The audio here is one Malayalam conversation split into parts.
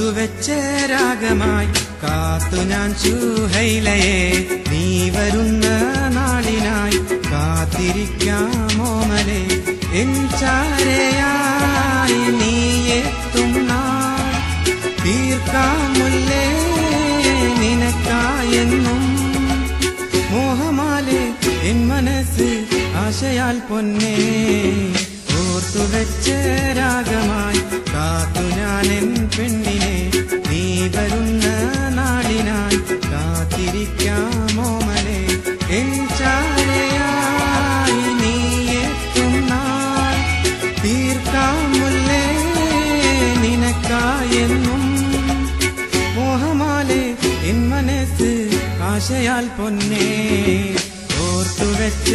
ഓർത്തുവെച്ച രാഗമായി കാത്തു ഞാൻ സുഹൈലയെ നീ വരുന്ന നാളിനായി കാത്തിരിക്കാമോമലേ എൻ ചാരയായി നീ എത്തും നാൾ തീർക്കാമുല്ലേ നിനക്കായെന്നും മോഹമാലേ എൻ മനസ്സ് ആശയാൽ പൊന്നേ ഓർത്തുവെച്ച രാഗമായി കാത്തു ഞാൻ എൻ പെണ്ണിനെ നീ വരുന്ന നാളിനായി കാത്തിരിക്കാമോമലേ എൻ ചാരയായി നീ എത്തും നാൾ തീർക്കാമുല്ലേ നിനക്കായെന്നും മോഹമാലേ എൻ മനസ്സ് ആശയാൽ പൊന്നേ ഓർത്തുവെച്ച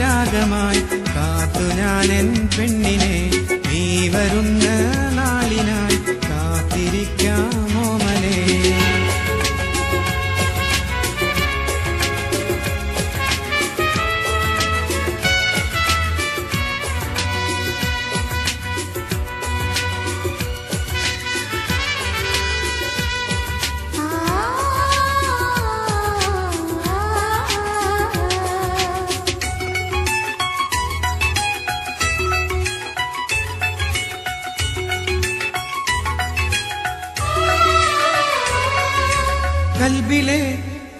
രാഗമായി കാത്തു ഞാൻ എൻ പെണ്ണിനെ നീ വരുന്ന നാളിനായി കാത്തിരിക്കാമോമലേ കൽബിലെ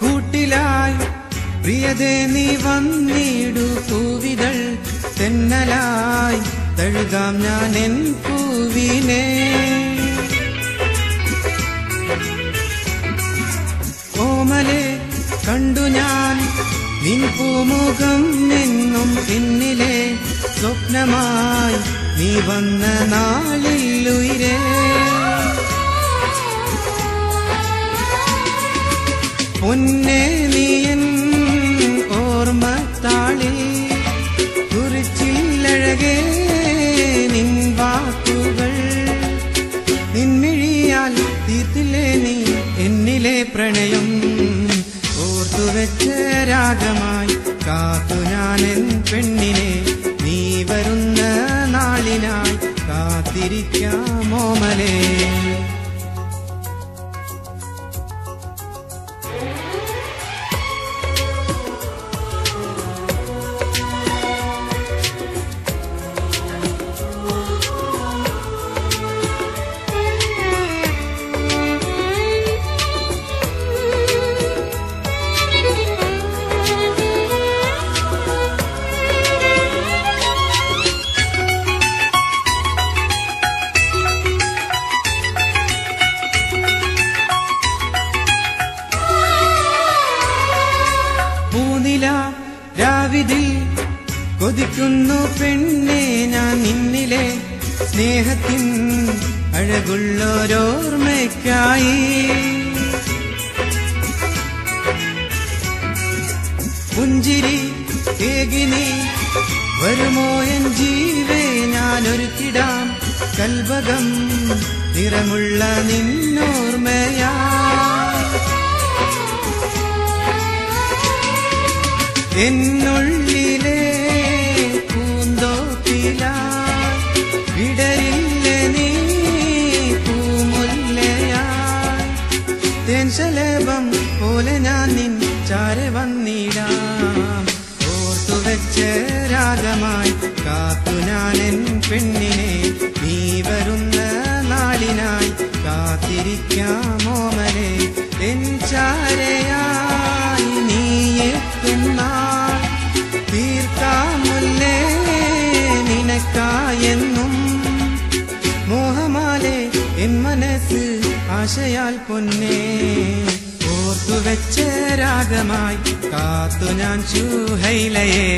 കൂട്ടിലായി പ്രിയതേ നീ വന്നിടു പൂവിതൾ തെന്നലായി തഴുകാം ഞാൻ എൻ പൂവിനെ ഓമലേ കണ്ടു ഞാൻ നിൻ പൂമുഖം എന്നും പിന്നിലെ സ്വപ്നമായി നീ വന്ന നാളിൽ ഉയിരേ പൊന്നേ നീയൻ ഓർമ്മത്താളിൽ കുറിച്ചില്ലഴകേ നിൻ വാക്കുകൾ നിൻമിഴിയാൽ തീർത്തില്ലേ നീ എന്നിലെ പ്രണയം ഓർത്തുവെച്ച രാഗമായി കാത്തു ഞാൻ എൻ പെണ്ണിനെ നീ വരുന്ന നാളിനായി കാത്തിരിക്കാമോമലേ രാവിതിൽ കൊതിക്കുന്നു പെണ്ണേ ഞാൻ നിന്നിലെ സ്നേഹത്തിൻ അഴകുള്ളോരോർമ്മയ്ക്കായി പുഞ്ചിരി ഏകിനി വരുമോ എൻ ജീവേ ഞാനൊരുക്കിടാം കൽബകം നിറമുള്ള നിന്നോർമ്മയാ എന്നുള്ളിലെ പൂന്തോപ്പിലായി വിടരില്ല നീ പൂമുല്ലയായി തേൻശലഭം പോലെ ഞാൻ നിൻ ചാരെ വന്നിടാം ഓർത്തുവെച്ച രാഗമായി കാത്തു ഞാൻ എൻ പെണ്ണിനെ നീ വരുന്ന നാളിനായി കാത്തിരിക്കാമോമലേ എൻ ചാരയായി നീ എത്തും നാൾ തീർക്കാമുല്ലേ നിനക്കായെന്നും മോഹമാലേ എൻ മനസ്സ് ആശയാൽ പൊന്നേ ഓർത്തുവെച്ച രാഗമായി കാത്തു ഞാൻ സുഹൈലയെ